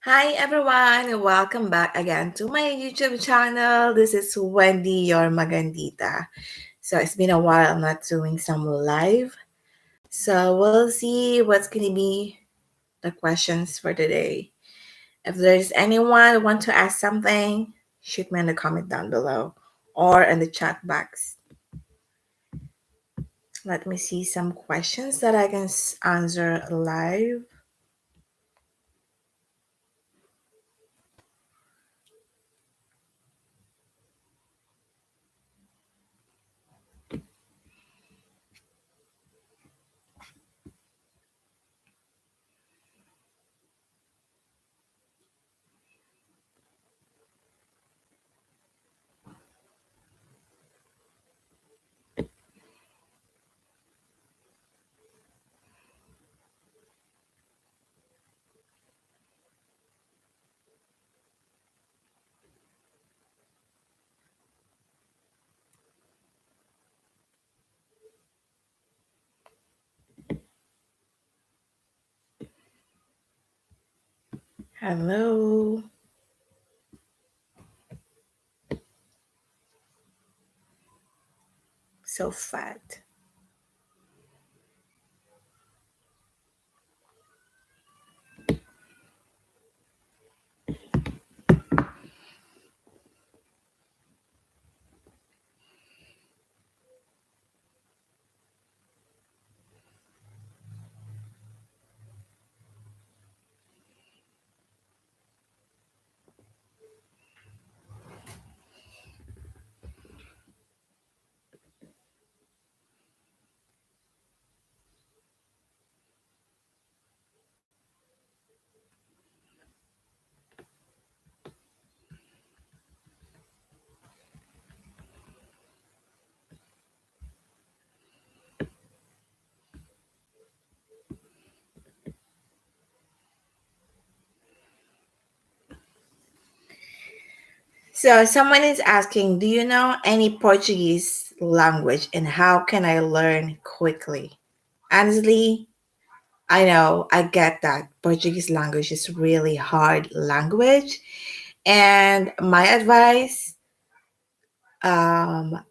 Hi everyone, welcome back again to my YouTube channel. This is Wendy, your Magandita. So it's been a while I'm not doing some live. So we'll see what's gonna be the questions for today. If there's anyone who want to ask something, shoot me in the comment down below or in the chat box. Let me see some questions that I can answer live. Hello. So fat. So someone is asking, do you know any Portuguese language and how can I learn quickly? Honestly, I know I get that Portuguese language is really hard language, and my advice, um,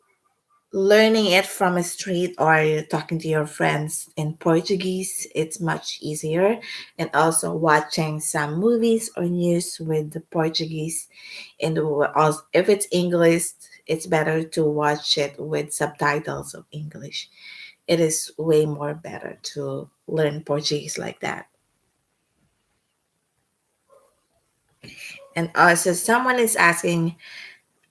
learning it from a street or talking to your friends in Portuguese, it's much easier. And also watching some movies or news with the Portuguese. And also, if it's English, it's better to watch it with subtitles of English. It is way more better to learn Portuguese like that. And also, someone is asking,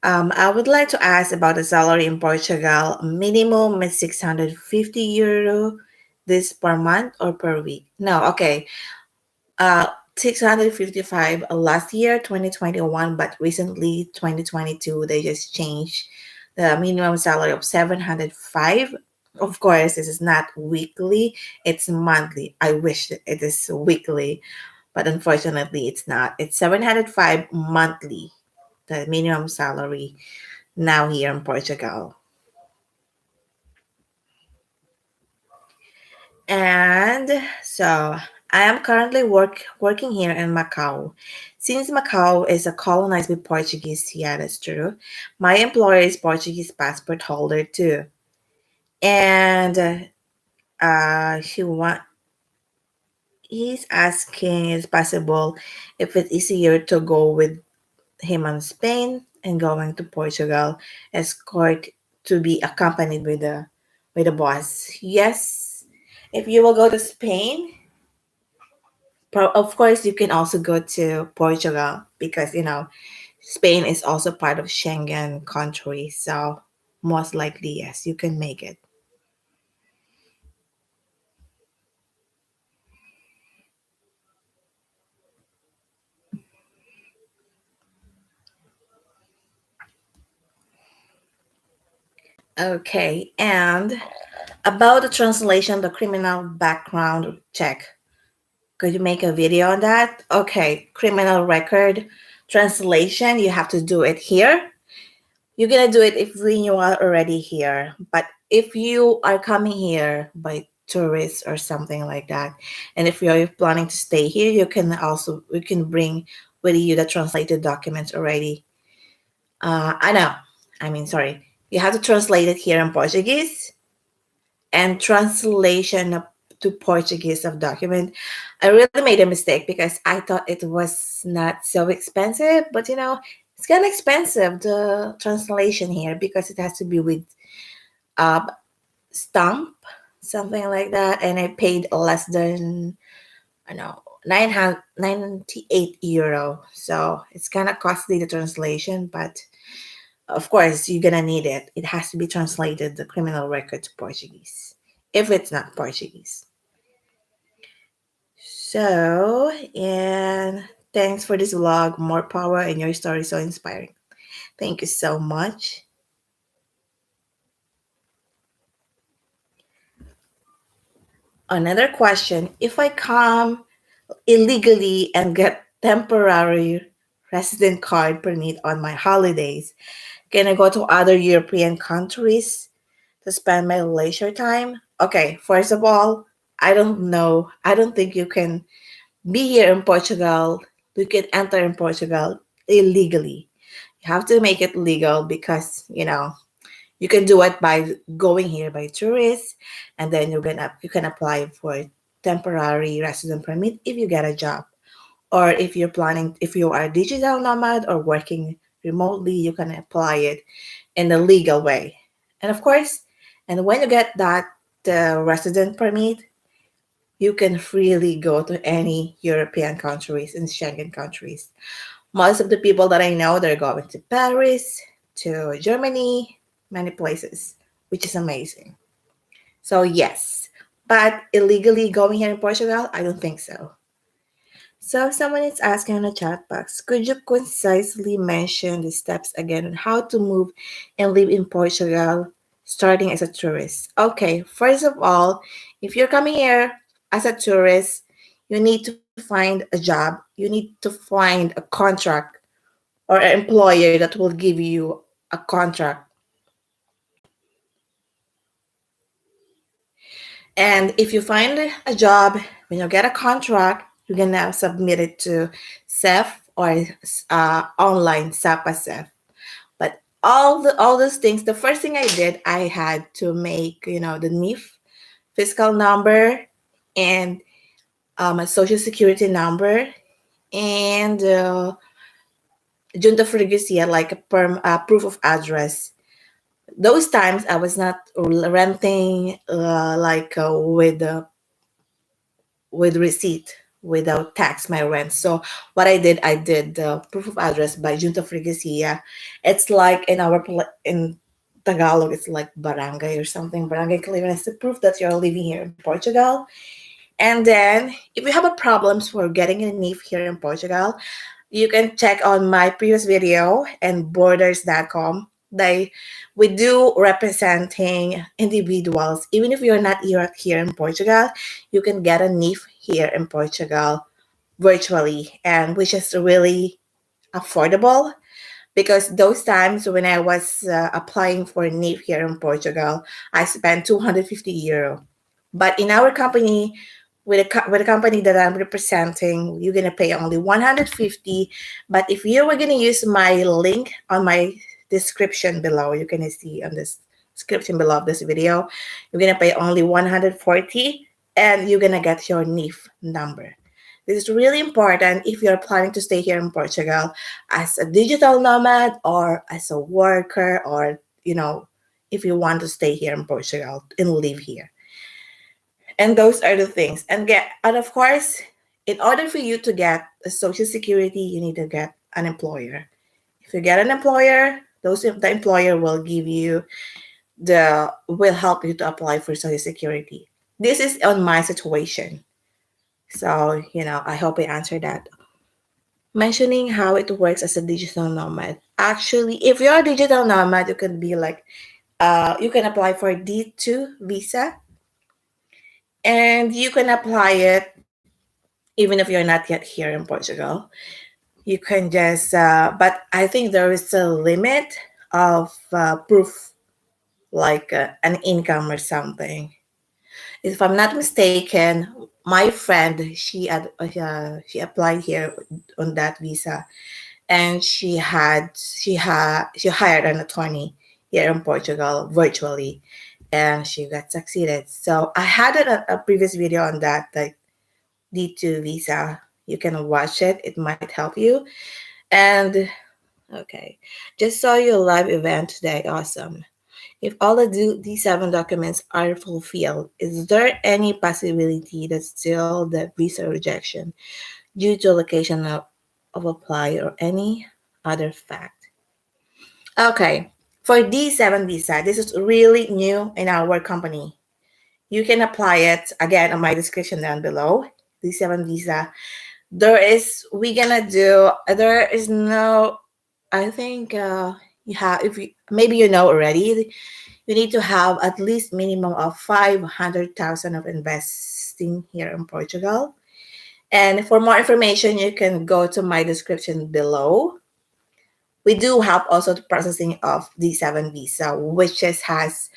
I would like to ask about the salary in Portugal. Minimum is 650 euro this per month or per week? No, okay. 655 last year, 2021, but recently, 2022, they just changed the minimum salary of 705. Of course, this is not weekly, it's monthly. I wish that it is weekly, but unfortunately, it's not. It's 705 monthly, the minimum salary now here in Portugal. And so I am currently working here in Macau. Since Macau is a colonized with Portuguese, yeah, that's true. My employer is Portuguese passport holder too, and he want he's asking is possible if it's easier to go with him on Spain and going to Portugal, escort to be accompanied with the boss. Yes, if you will go to Spain, of course you can also go to Portugal because Spain is also part of Schengen country. So most likely yes, you can make it. Okay, and about the translation, the criminal background check. Could you make a video on that? Okay, criminal record translation, you have to do it here. You're gonna do it if when you are already here. But if you are coming here by tourist or something like that. And if you're planning to stay here, you can bring with you the translated documents already. I know. I mean, sorry. You have to translate it here in Portuguese and translation to Portuguese of document. I really made a mistake because I thought it was not so expensive, but it's kind of expensive the translation here because it has to be with uh stamp, something like that, and I paid less than I know 998 euro. So it's kind of costly the translation, but of course you're gonna need it. It has to be translated the criminal record to Portuguese if it's not Portuguese. So, and thanks for this vlog. More power and your story so inspiring. Thank you so much. Another question. If I come illegally and get temporary resident card permit on my holidays, can I go to other European countries to spend my leisure time? Okay, first of all, I don't know. I don't think you can be here in Portugal. You can enter in Portugal illegally. You have to make it legal because you can do it by going here by tourists, and then you can apply for temporary resident permit if you get a job, or if you are a digital nomad or working remotely, you can apply it in a legal way. And of course, and when you get that resident permit, you can freely go to any European countries and Schengen countries. Most of the people that I know, they're going to Paris, to Germany, many places, which is amazing. So yes, but illegally going here in Portugal, I don't think so. So someone is asking in the chat box, could you concisely mention the steps again on how to move and live in Portugal starting as a tourist? Okay, first of all, if you're coming here as a tourist, you need to find a job. You need to find a contract or an employer that will give you a contract. And if you find a job, when you get a contract, you're gonna submit it to SEF or online SAPA SEF. But all those things, the first thing I did, I had to make the NIF fiscal number and a social security number and junta freguesia, like a proof of address. Those times I was not renting with receipt without tax my rent. So what I did the proof of address by Junta Freguesia. It's like in Tagalog, it's like barangay or something. Barangay clearance to prove that you're living here in Portugal. And then if you have a problems for getting a NIF here in Portugal, you can check on my previous video and borders.com. We do representing individuals. Even if you're not here in Portugal, you can get a NIF here in Portugal virtually, and which is really affordable because those times when I was applying for NIF here in Portugal, I spent 250 euro. But in our company, with a company that I'm representing, you're gonna pay only 150. But if you were gonna use my link on my description below, you can see on this description below of this video, you're gonna pay only 140, and you're gonna get your NIF number. This is really important if you're planning to stay here in Portugal as a digital nomad or as a worker, or if you want to stay here in Portugal and live here. And those are the things. And of course, in order for you to get a social security, you need to get an employer. If you get an employer, the employer will give you will help you to apply for social security. This is on my situation. So, I hope I answered that. Mentioning how it works as a digital nomad. Actually, if you're a digital nomad, you can be like, you can apply for D2 visa, and you can apply it even if you're not yet here in Portugal. You can just, but I think there is a limit of proof, like an income or something. If I'm not mistaken, my friend she applied here on that visa, and she hired an attorney here in Portugal virtually, and she got succeeded. So I had a previous video on that, like D2 visa. You can watch it; it might help you. And okay, just saw your live event today. Awesome. If all the these seven documents are fulfilled, is there any possibility that still the visa rejection due to location of apply or any other fact? Okay, for D7 visa, this is really new in our company. You can apply it again on my description down below. D7 visa. There is no, I think you have, if you, maybe you know already, you need to have at least minimum of 500,000 of investing here in Portugal. And for more information, you can go to my description below. We do help also the processing of D7 visa, which has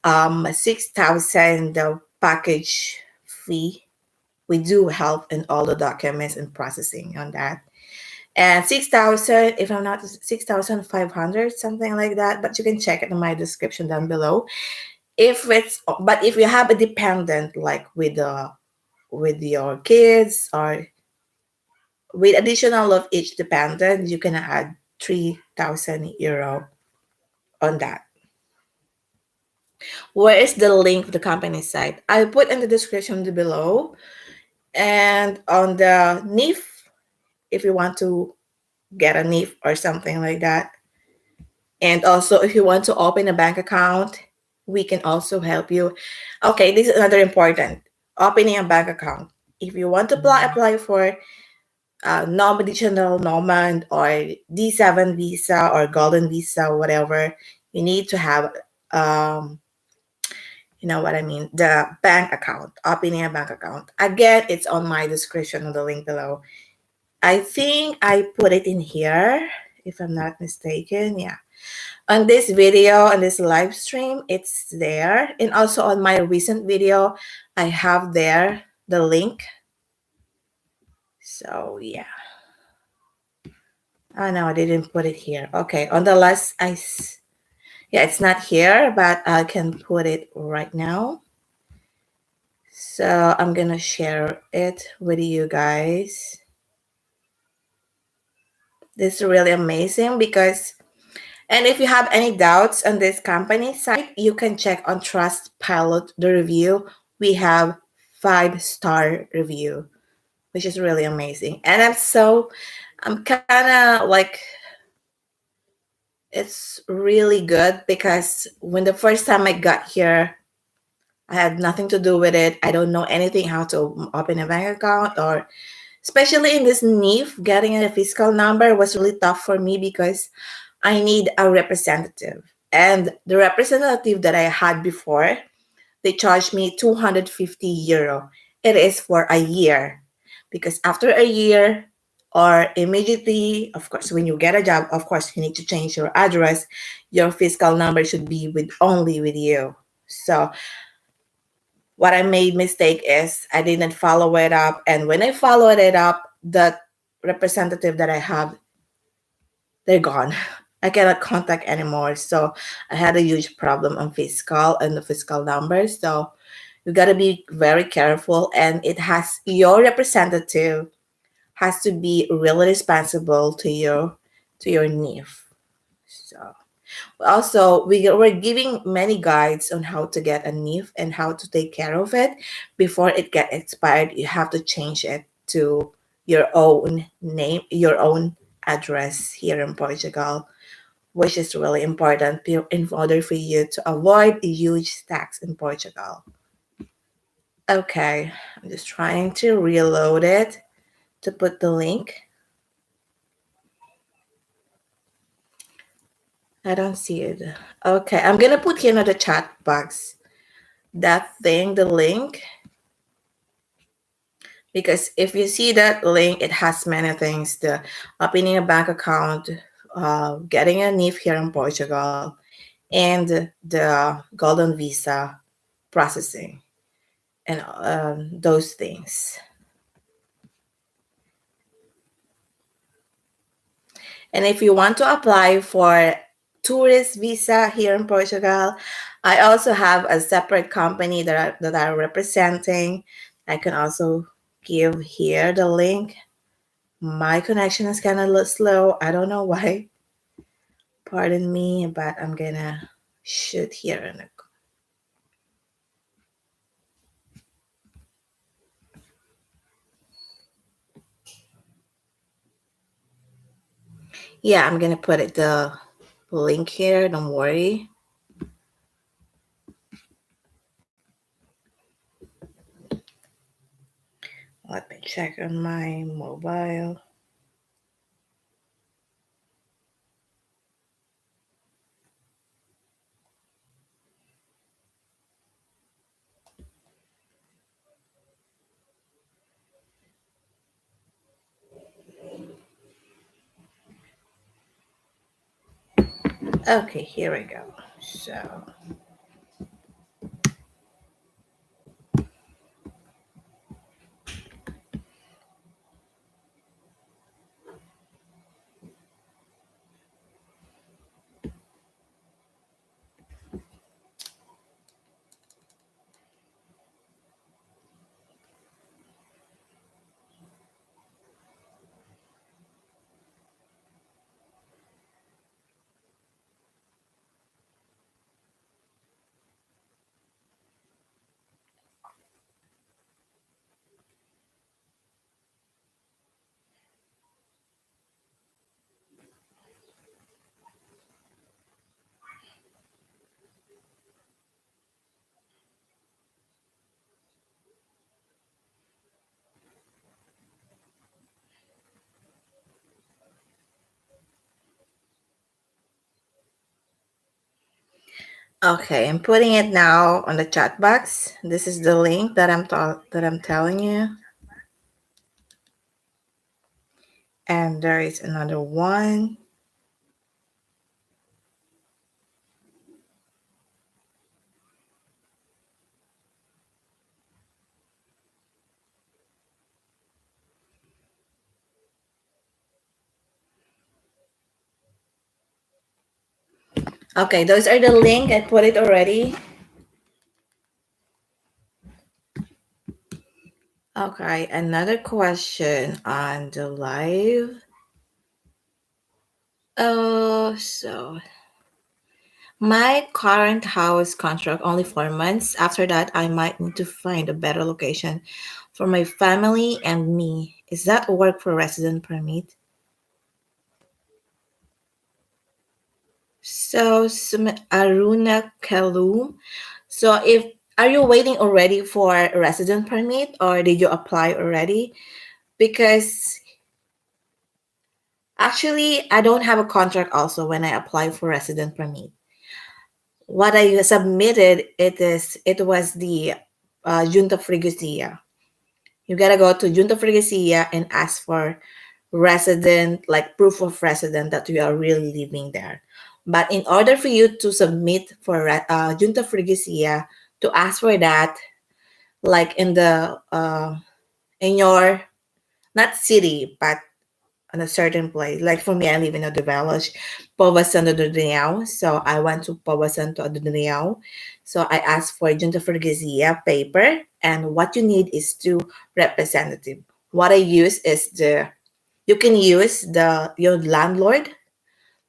6,000 package fee. We do help in all the documents and processing on that. And 6,000, if I'm not 6,500, something like that. But you can check it in my description down below. If you have a dependent like with your kids or with additional of each dependent, you can add 3,000 euro on that. Where is the link to the company site? I put in the description below, and on the NIF, if you want to get a NIF or something like that. And also, if you want to open a bank account, we can also help you. Okay, this is another important, opening a bank account. If you want to apply for non-additional Normand or D7 visa or Golden visa, whatever, you need to have, um, you know what I mean, the bank account, opening a bank account. Again, it's on my description on the link below. I think I put it in here, if I'm not mistaken. Yeah. On this video, on this live stream, it's there. And also on my recent video, I have there the link. So yeah. Oh no, I didn't put it here. Okay, on the last, yeah, it's not here, but I can put it right now. So I'm gonna share it with you guys. This is really amazing because, and if you have any doubts on this company site, you can check on Trustpilot the review. We have 5-star review, which is really amazing. And I'm kind of like, it's really good because when the first time I got here, I had nothing to do with it. I don't know anything how to open a bank account, or especially in this NIF, getting a fiscal number was really tough for me because I need a representative. And the representative that I had before, they charged me 250 euro. It is for a year because after a year or immediately, of course, when you get a job, of course, you need to change your address. Your fiscal number should be with only with you. So what I made mistake is I didn't follow it up. And when I followed it up, the representative that I have, they're gone. I cannot contact anymore. So I had a huge problem on fiscal and the fiscal numbers. So you got to be very careful, and it has your representative has to be really responsible to your NIF. So also we're giving many guides on how to get a NIF and how to take care of it before it get expired. You have to change it to your own name, your own address here in Portugal, which is really important in order for you to avoid a huge tax in Portugal. Okay, I'm just trying to reload it to put the link. I don't see it. Okay, I'm gonna put here in the chat box that thing, the link, because if you see that link, it has many things: the opening a bank account, getting a NIF here in Portugal, and the golden visa processing. and those things. And if you want to apply for tourist visa here in Portugal, I also have a separate company that I'm representing. I can also give here the link. My connection is kind of slow. I don't know why. Pardon me, but I'm gonna shoot here in the. Yeah, I'm gonna put the link here. Don't worry. Let me check on my mobile. Okay, here we go. So, okay, I'm putting it now on the chat box. This is the link that I'm telling you. And there is another one. Okay, those are the link. I put it already. Okay, another question on the live. So my current house contract only 4 months. After that, I might need to find a better location for my family and me. Is that work for resident permit? So, Aruna Kalum. So, if are you waiting already for a resident permit or did you apply already? Because actually, I don't have a contract also when I apply for resident permit. What I submitted it was the Junta Freguesia. You gotta go to Junta Freguesia and ask for resident, like proof of resident that you are really living there. But in order for you to submit for Junta Freguesia to ask for that, like in your not city but in a certain place. Like for me, I live in a village, Povasan do Duniao. So I went to Povasan to Duniao. So I asked for Junta Freguesia paper, and what you need is two representative. What I use is you can use your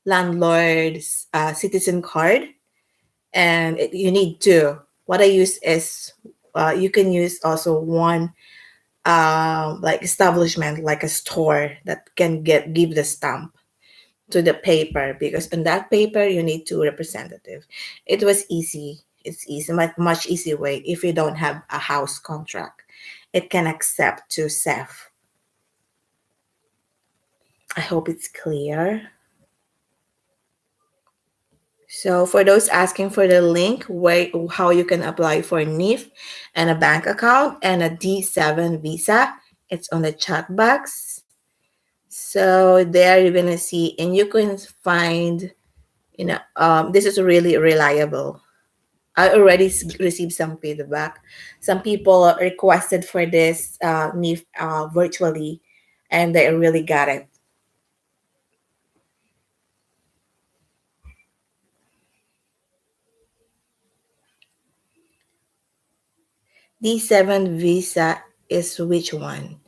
landlord's citizen card, and you need two. What I use is you can use also one like establishment, like a store that can give the stamp to the paper, because in that paper you need two representative. It was easy. It's easy, much easy way if you don't have a house contract. It can accept to SEF. I hope it's clear. So for those asking for the link where how you can apply for NIF and a bank account and a D7 visa, it's on the chat box. So there you're gonna see, and you can find, this is really reliable. I already received some feedback. Some people requested for this NIF virtually, and they really got it. D7 visa is which one?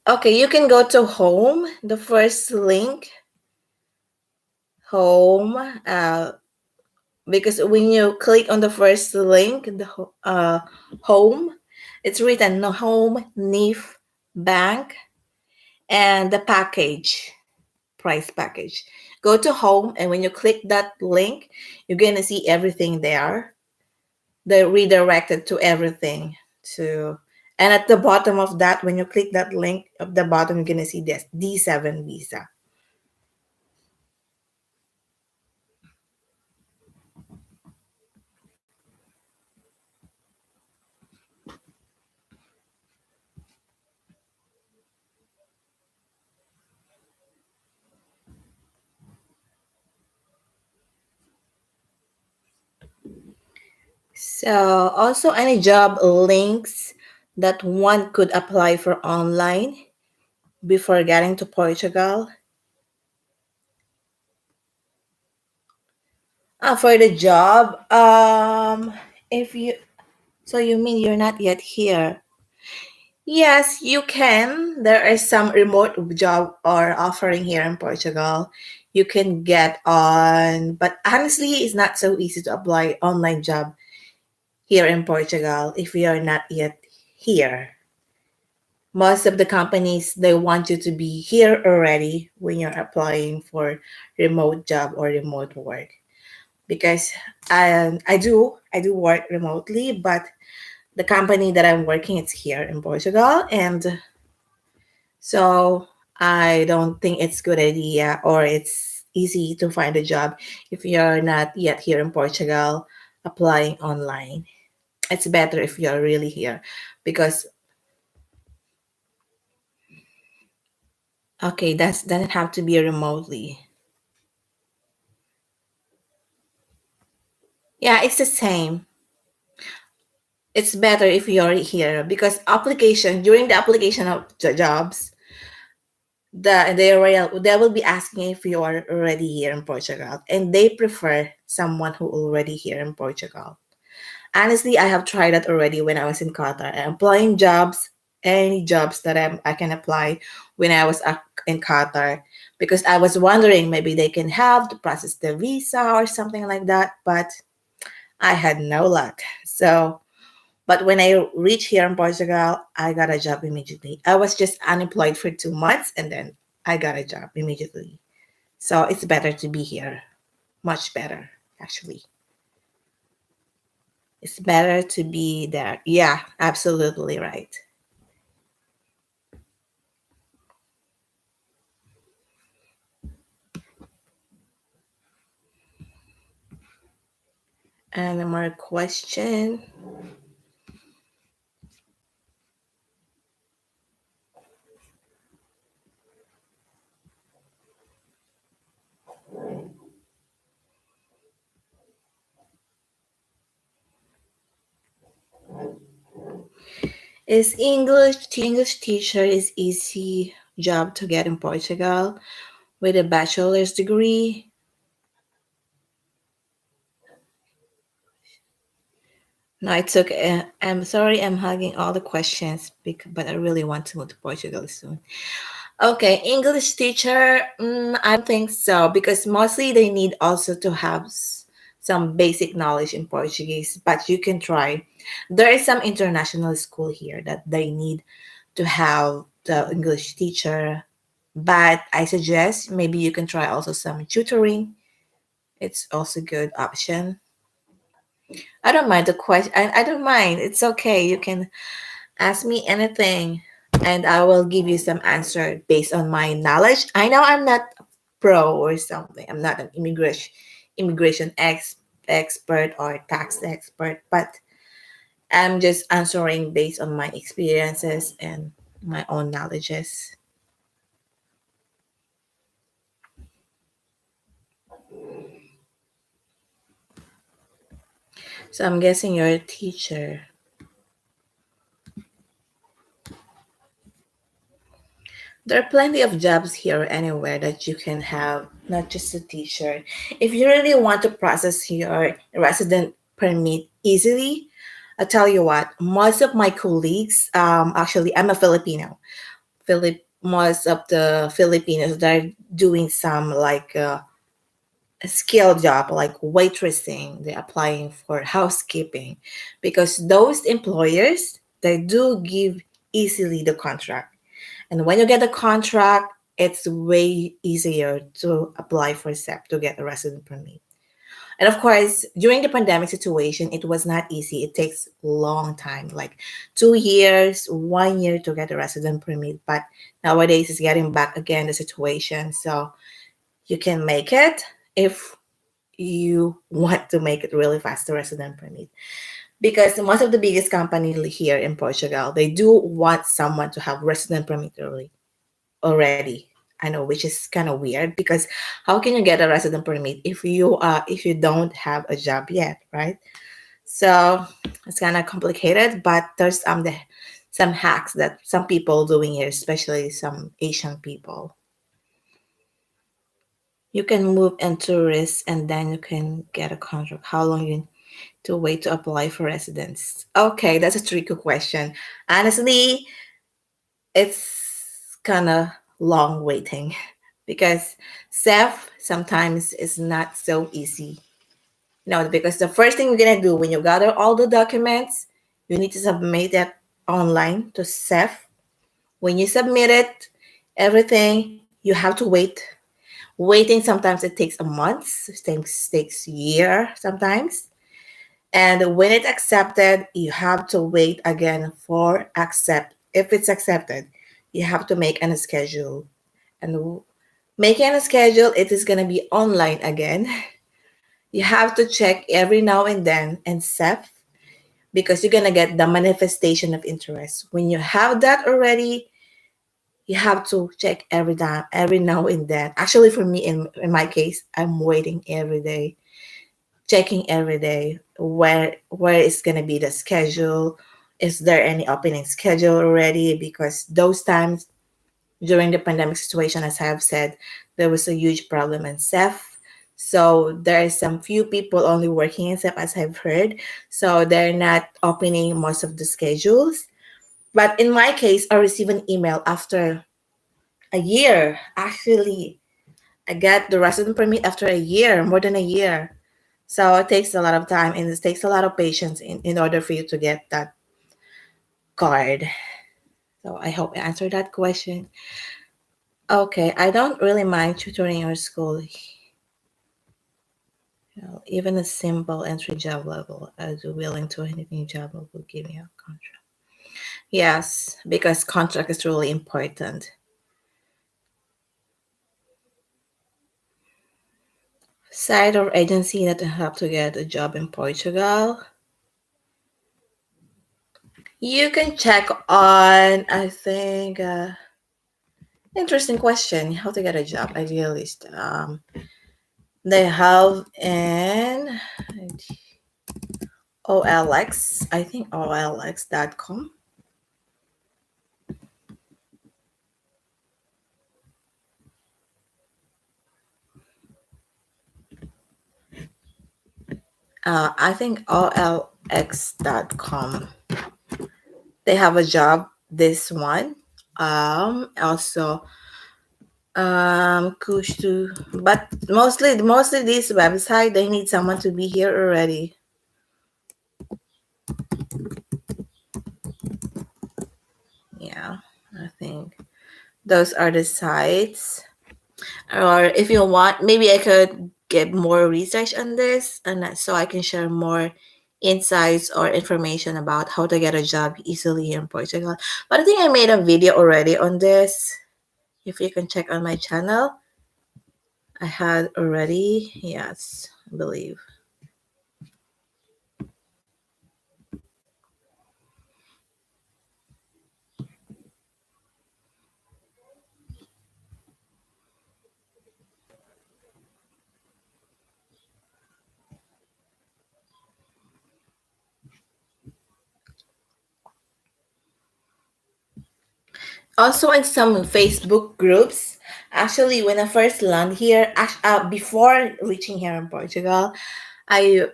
Okay, you can go to home, the first link, home, because when you click on the first link, the home, it's written no home, NIF, bank, and the package, price package. Go to home, and when you click that link, you're gonna see everything there. They're redirected to everything. To and at the bottom of that, when you click that link at the bottom, you're gonna see this D7 visa. So also any job links that one could apply for online before getting to Portugal. For the job, if you so you mean you're not yet here? Yes, you can. There is some remote job or offering here in Portugal. You can get on, but honestly, it's not so easy to apply online job here in Portugal if you are not yet here. Most of the companies they want you to be here already when you're applying for remote job or remote work because I do work remotely, but the company that I'm working is here in Portugal, and so I don't think it's good idea or it's easy to find a job if you're not yet here in Portugal applying online. It's better if you're really here because okay, that doesn't have to be remotely. Yeah, it's the same. It's better if you're here because application during the application of jobs, they will be asking if you are already here in Portugal, and they prefer someone who already here in Portugal. Honestly, I have tried that already when I was in Qatar. I'm applying jobs, any jobs that I can apply when I was in Qatar, because I was wondering maybe they can help to process the visa or something like that, but I had no luck. So but when I reached here in Portugal, I got a job immediately. I was just unemployed for 2 months and then I got a job immediately. So it's better to be here. Much better, actually. It's better to be there. Yeah, absolutely right. And more question. Is English teacher is easy job to get in Portugal with a bachelor's degree? No, it's okay. I'm sorry I'm hugging all the questions, but I really want to move to Portugal soon. Okay, English teacher, I don't think so because mostly they need also to have some basic knowledge in Portuguese, but you can try. There is some international school here that they need to have the English teacher, but I suggest maybe you can try also some tutoring. It's also a good option. I don't mind the question. I don't mind. It's okay. You can ask me anything and I will give you some answer based on my knowledge. I know I'm not a pro or something. I'm not an immigration expert or tax expert, but I'm just answering based on my experiences and my own knowledges. So I'm guessing you're a teacher. There are plenty of jobs here anywhere that you can have, not just a teacher. If you really want to process your resident permit easily, I'll tell you what, most of my colleagues, actually, I'm a Filipino. Most of the Filipinos, they're doing some like a skill job like waitressing, they're applying for housekeeping because those employers, they do give easily the contract. And when you get the contract, it's way easier to apply for SEP to get a resident permit. And of course, during the pandemic situation, it was not easy. It takes long time, like 2 years, 1 year to get a resident permit. But nowadays, it's getting back again the situation. So you can make it if you want to make it really fast, the resident permit. Because most of the biggest companies here in Portugal, they do want someone to have resident permit already. I know, which is kind of weird because how can you get a resident permit if you don't have a job yet, right? So it's kind of complicated, but there's some hacks that some people doing here, especially some Asian people. You can move and tourist, and then you can get a contract. How long you to wait to apply for residence? Okay, that's a tricky question. Honestly, it's kind of long waiting because SEF sometimes is not so easy. No, because the first thing you're gonna do when you gather all the documents, you need to submit it online to SEF. When you submit it, everything you have to wait. Waiting sometimes it takes a month, things takes year sometimes. And when it's accepted, you have to wait again for accept. If it's accepted, you have to make a schedule. And making a schedule, it is going to be online again. You have to check every now and then and set because you're going to get the manifestation of interest. When you have that already, you have to check every time, every now and then. Actually, for me, in my case, I'm waiting every day, checking every day where is going to be the schedule. Is there any opening schedule already? Because those times during the pandemic situation, as I have said, there was a huge problem in SEF. So there are some few people only working in SEF, as I've heard. So they're not opening most of the schedules. But in my case, I received an email after a year. Actually, I got the resident permit after a year, more than a year. So it takes a lot of time and it takes a lot of patience in order for you to get that card. So I hope I answered that question. Okay, I don't really mind tutoring or school. Even a simple entry job level, I'd be willing to anything job will give me a contract. Yes, because contract is really important. Site or agency that help to get a job in Portugal. You can check on, I think, interesting question. How to get a job, idealist. They have an OLX, I think OLX.com. I think OLX.com. They have a job, this one. Also, Kush too. But mostly this website, they need someone to be here already. Yeah, I think those are the sites. Or if you want, maybe I could get more research on this, and so I can share more insights or information about how to get a job easily here in Portugal. But I think I made a video already on this. If you can check on my channel, I had already. Yes, I believe. Also in some Facebook groups. Actually, when I first landed here, before reaching here in Portugal, I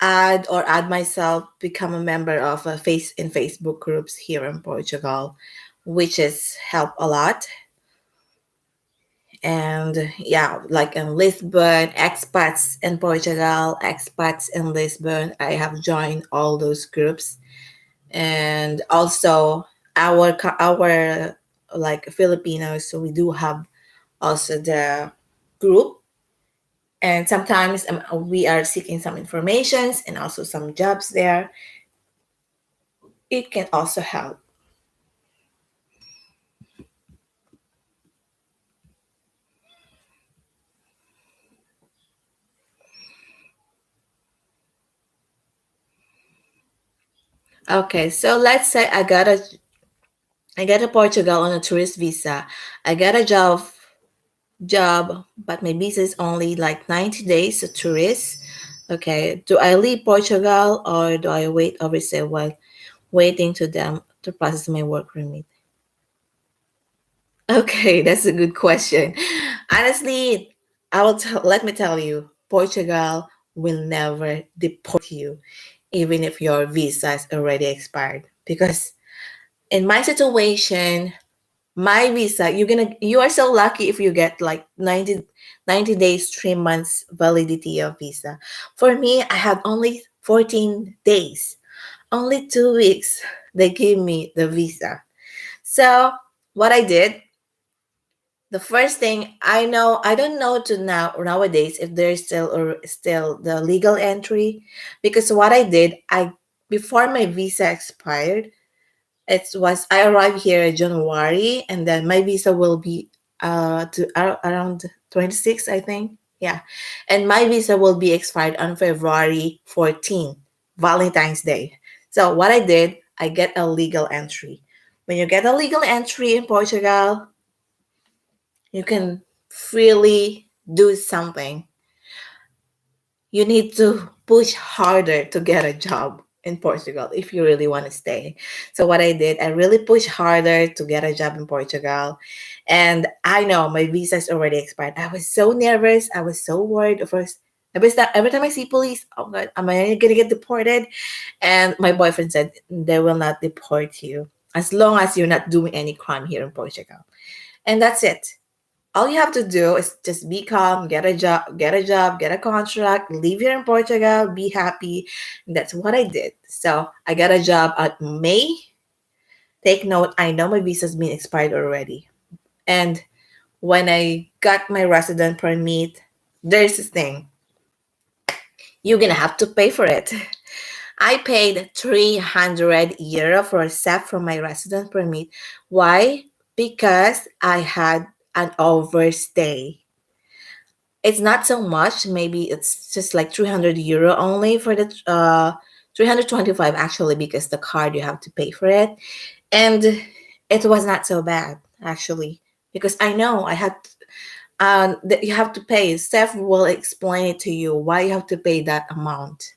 add myself, become a member of a Facebook groups here in Portugal, which is help a lot. And yeah, like in Lisbon, expats in Portugal, expats in Lisbon, I have joined all those groups. And also our like Filipinos, so we do have also the group. And sometimes we are seeking some informations and also some jobs there. It can also help. Okay, so let's say I got a Portugal on a tourist visa. I got a job, but my visa is only like 90 days a tourist. Okay, do I leave Portugal or do I wait overstay while waiting to them to process my work permit? Okay, that's a good question. Honestly, let me tell you, Portugal will never deport you, even if your visa is already expired. Because in my situation, my visa, you are so lucky if you get like 90 days, 3 months validity of visa. For me, I have only 14 days, only 2 weeks. They gave me the visa. So what I did, the first thing I don't know to nowadays if there's still the legal entry, because what I did, I before my visa expired, I arrived here in January, and then my visa will be around 26, I think. Yeah. And my visa will be expired on February 14, Valentine's Day. So what I did, I get a legal entry. When you get a legal entry in Portugal, you can freely do something. You need to push harder to get a job in Portugal if you really want to stay. So what I did, I really pushed harder to get a job in Portugal. And I know my visa is already expired. I was so nervous. I was so worried. Of course, every time I see police, oh God, am I gonna get deported? And my boyfriend said they will not deport you as long as you're not doing any crime here in Portugal. And that's it. All you have to do is just be calm, get a contract, live here in Portugal, be happy. That's what I did. So I got a job at May. Take note, I know my visa's been expired already. And when I got my resident permit, there's this thing. You're gonna have to pay for it. I paid 300 euro for a SEP for my resident permit. Why? Because I had an overstay. It's not so much. Maybe it's just like 300 euro only for the 325 actually, because the card you have to pay for it. And it was not so bad actually, because I know I had that you have to pay. Steph will explain it to you why you have to pay that amount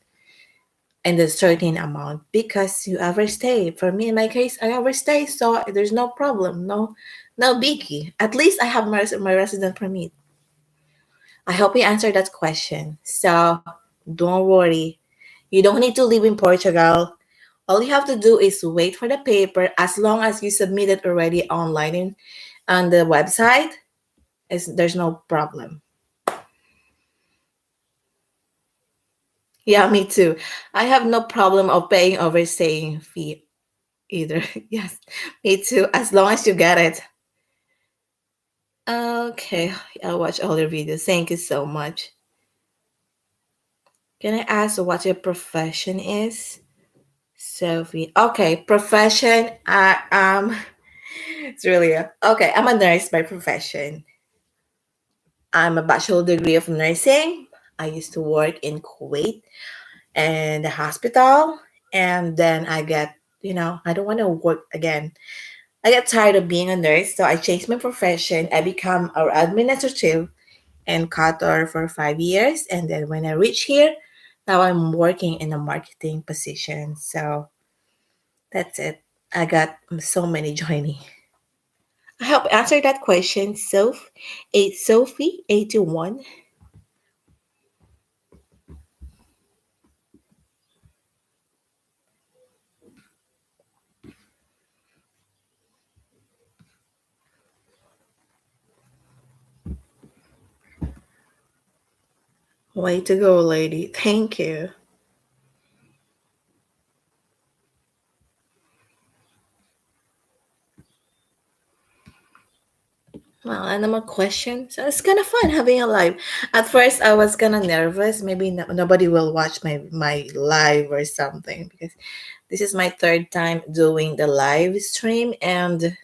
and a certain amount because you overstay. For me, in my case, I overstay, so there's no problem, no biggie. At least I have my resident permit. I hope you answered that question. So don't worry. You don't need to live in Portugal. All you have to do is wait for the paper. As long as you submit it already online on the website, there's no problem. Yeah, me too. I have no problem of paying overstaying fee either. Yes, me too. As long as you get it. Okay, I'll watch all your videos. Thank you so much. Can I ask what your profession is? Sophie. Okay, profession. It's really okay. I'm a nurse by profession. I'm a bachelor degree of nursing. I used to work in Kuwait and the hospital, and then I don't want to work again. I got tired of being a nurse, so I changed my profession. I become our administrative in Qatar for 5 years, and then when I reach here, now I'm working in a marketing position. So that's it. I got so many joining. I help answer that question. Sophie 81. Way to go, lady. Thank you. Well, and more questions. So it's kind of fun having a live. At first, I was kind of nervous. Maybe nobody will watch my live or something because this is my third time doing the live stream, and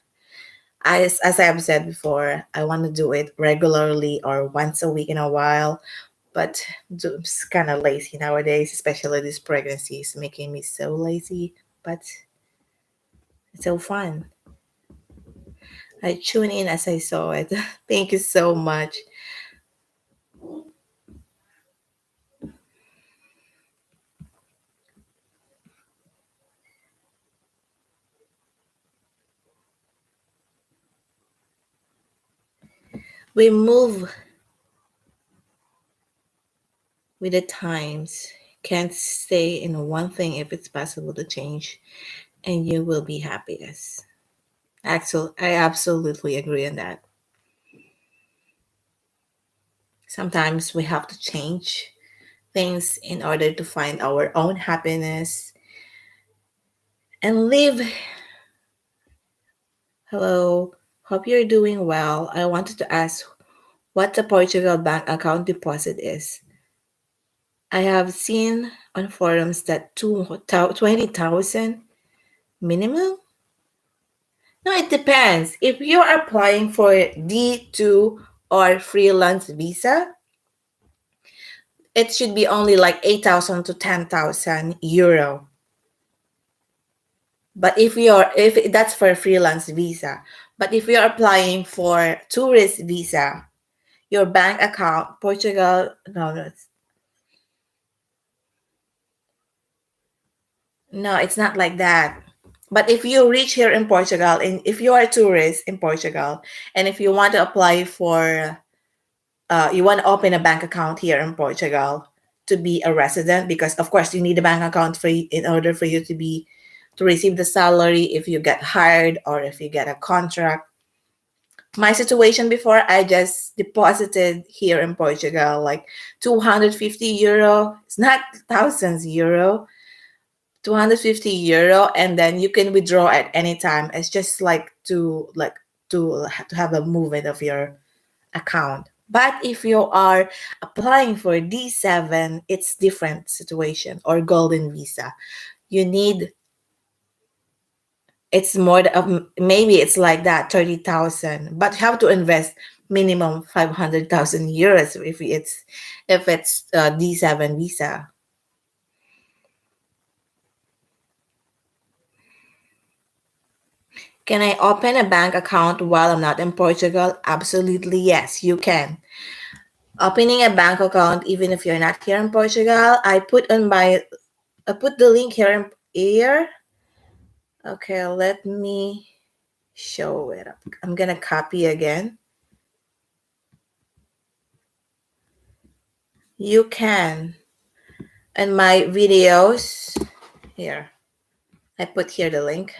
as I have said before, I want to do it regularly or once a week in a while. But I'm kind of lazy nowadays, especially this pregnancy is making me so lazy. But it's so fun. I tune in as I saw it. Thank you so much. We move with the times. Can't stay in one thing if it's possible to change, and you will be happiest. Actually, I absolutely agree on that. Sometimes we have to change things in order to find our own happiness and live. Hello, hope you're doing well. I wanted to ask what the Portugal bank account deposit is. I have seen on forums that 20,000 minimum. No, it depends. If you're applying for D2 or freelance visa, it should be only like 8,000 to 10,000 euro. But if that's for a freelance visa, but if you're applying for tourist visa, your bank account, Portugal, no, it's not like that. But if you reach here in Portugal, and if you are a tourist in Portugal, and if you want to apply for, you want to open a bank account here in Portugal to be a resident, because of course you need a bank account in order for you to receive the salary if you get hired or if you get a contract. My situation before, I just deposited here in Portugal like 250 euro. It's not thousands euro, 250 euro, and then you can withdraw at any time. It's just to have a movement of your account. But if you are applying for D7, it's different situation, or golden visa. You need, it's more maybe it's like that 30,000, but you have to invest minimum 500,000 euros if it's D7 visa. Can I open a bank account while I'm not in Portugal? Absolutely, yes, you can. Opening a bank account, even if you're not here in Portugal, I put the link here. Okay, let me show it up. I'm gonna copy again. You can. And my videos here. I put here the link.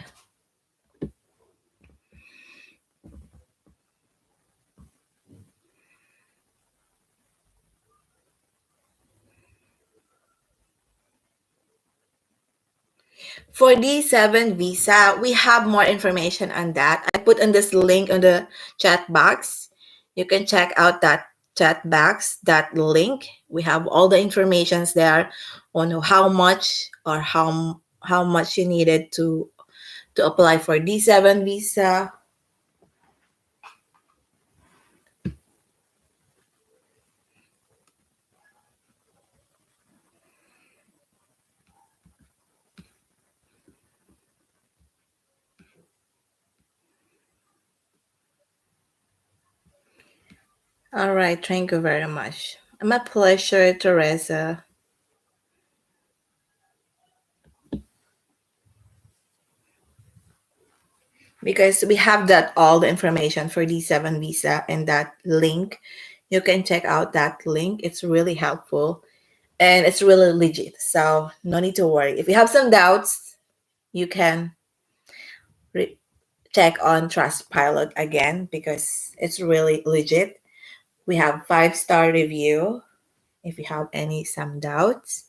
For D7 visa, we have more information on that. I put in this link on the chat box. You can check out that chat box, that link. We have all the informations there on how much or how much you needed to apply for D7 visa. All right, thank you very much. My pleasure, Teresa. because we have that all the information for D7 visa and that link. You can check out that link. It's really helpful and it's really legit. So no need to worry. If you have some doubts, you can re- check on Trustpilot again because it's really legit. We have 5-star review. If you have any some doubts,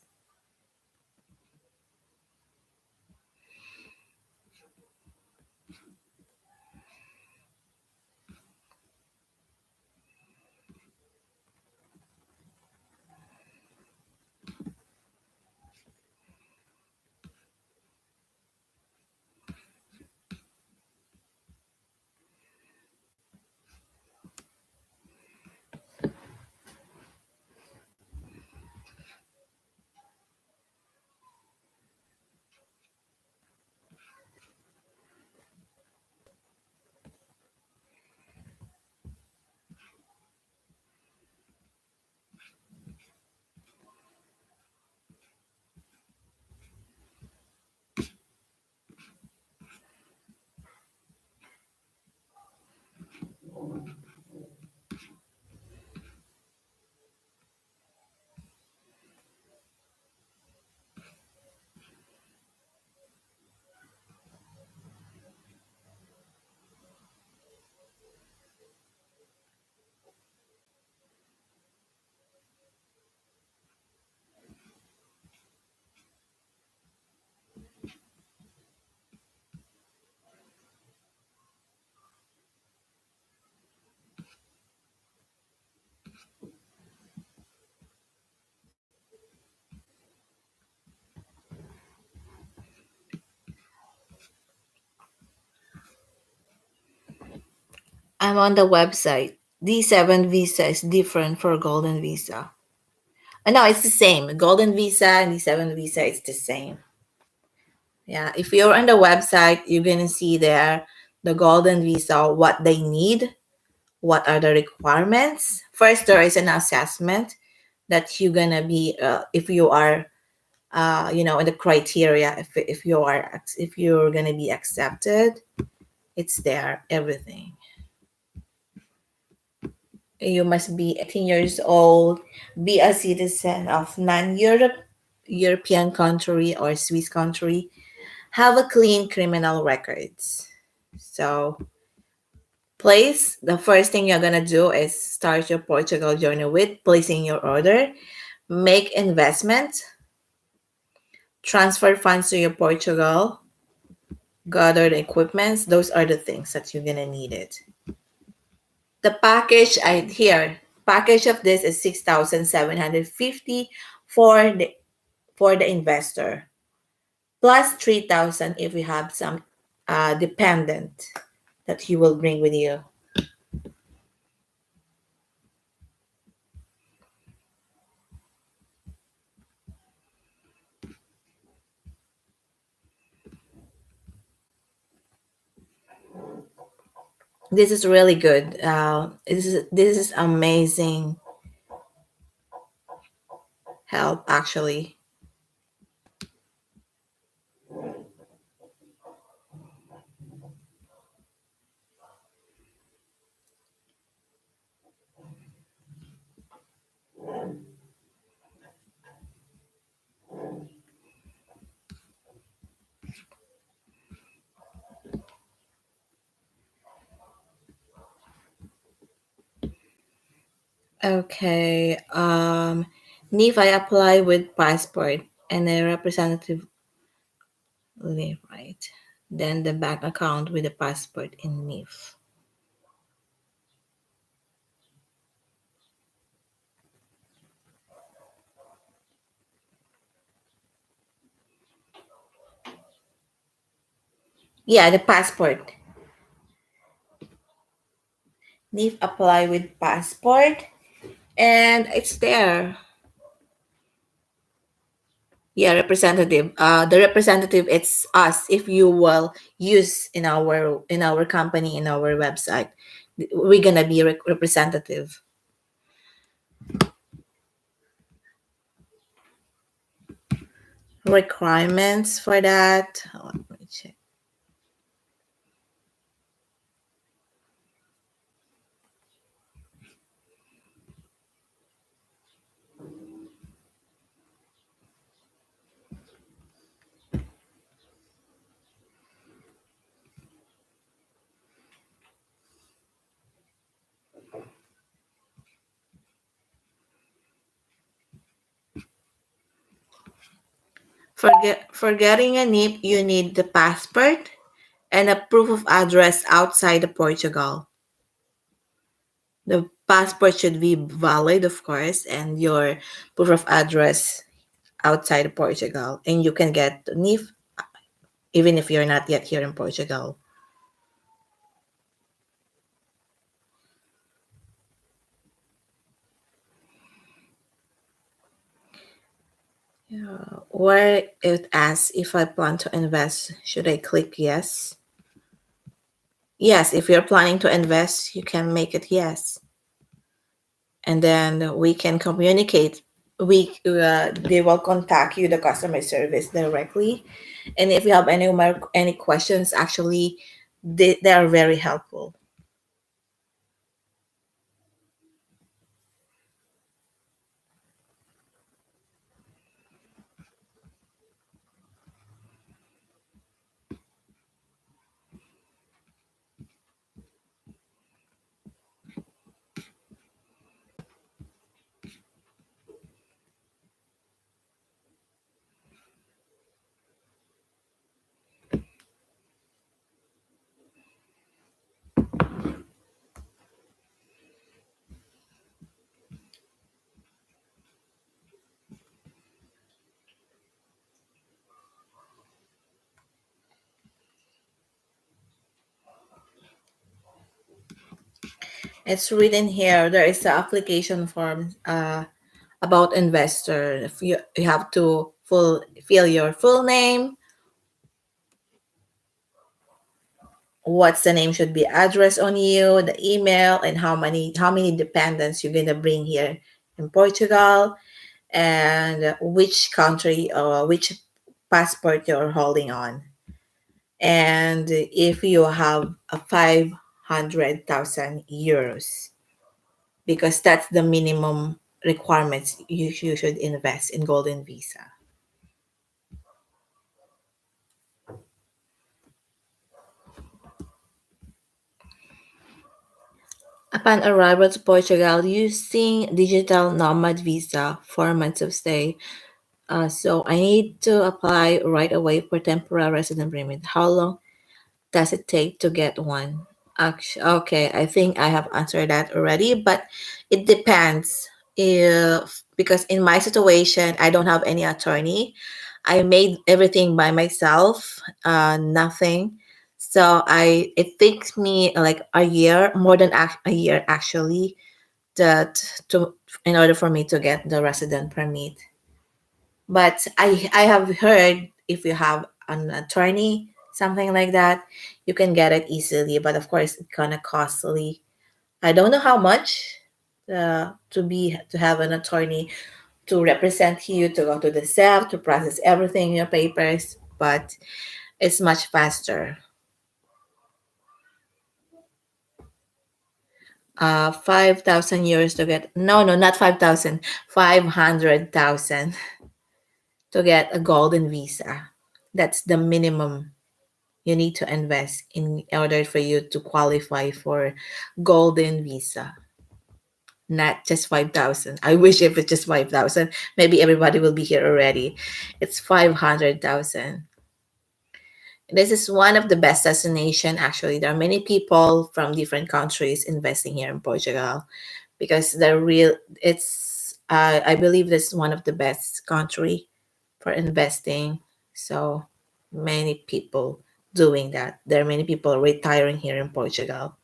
I'm on the website. D7 visa is different for golden visa. No, it's the same. Golden visa and D7 visa is the same. Yeah, if you're on the website, you're gonna see there the golden visa, what they need, what are the requirements. First, there is an assessment that you're gonna be if you are in the criteria, if you're gonna be accepted, it's there, everything. You must be 18 years old, be a citizen of non-Europe European country or Swiss country, have a clean criminal records. So place, the first thing you're gonna do is start your Portugal journey with placing your order, make investment, transfer funds to your Portugal, gather the equipments. Those are the things that you're gonna need it. The package of this is 6,750 for the investor, plus 3,000 if you have some dependent that you will bring with you. This is really good. This is amazing help actually. Okay. If I apply with passport and a representative live, right? Then the bank account with the passport in NIF. Yeah, the passport. NIF apply with passport and it's there. Yeah, representative. The representative, it's us. If you will use in our company, in our website, we're gonna be representative. Requirements for that. Oh, let me check. For getting a NIP, you need the passport and a proof of address outside of Portugal. The passport should be valid, of course, and your proof of address outside of Portugal. And you can get the NIF even if you're not yet here in Portugal. Yeah. Where it asks if I plan to invest, should I click yes? Yes, if you're planning to invest, you can make it yes. And then we can communicate. They will contact you, the customer service, directly. And if you have any questions, actually, they are very helpful. It's written here. There is the application form about investor. If you have to fill your full name, what's the name should be address on you, the email, and how many dependents you're gonna bring here in Portugal, and which country or which passport you're holding on, and if you have a 500,000 euros, because that's the minimum requirements you should invest in golden visa. Upon arrival to Portugal, using digital nomad visa, 4 months of stay. So I need to apply right away for temporary resident permit. How long does it take to get one? Actually, okay, I think I have answered that already, but it depends. If because in my situation, I don't have any attorney. I made everything by myself, nothing. So it takes me like a year, more than a year actually, that to in order for me to get the resident permit. But I have heard if you have an attorney, something like that, you can get it easily. But of course, it's kind of costly. I don't know how much to have an attorney to represent you, to go to the SEF, to process everything in your papers, but it's much faster. 5,000 euros to get, no, no, not 5,000, 500,000 to get a golden visa. That's the minimum you need to invest in order for you to qualify for golden visa, not just 5,000. I wish if it's just 5,000, maybe everybody will be here already. It's 500,000. This is one of the best destination actually. There are many people from different countries investing here in Portugal because I believe this is one of the best country for investing. So many people doing that. There are many people retiring here in Portugal.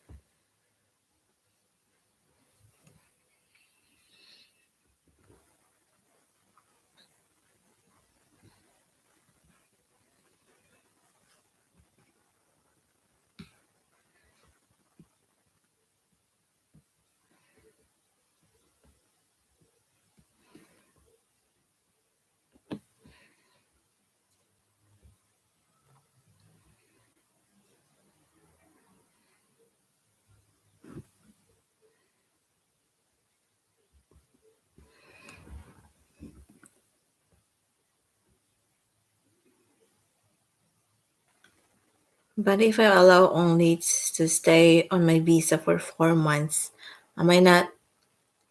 But if I allow only to stay on my visa for 4 months, am I not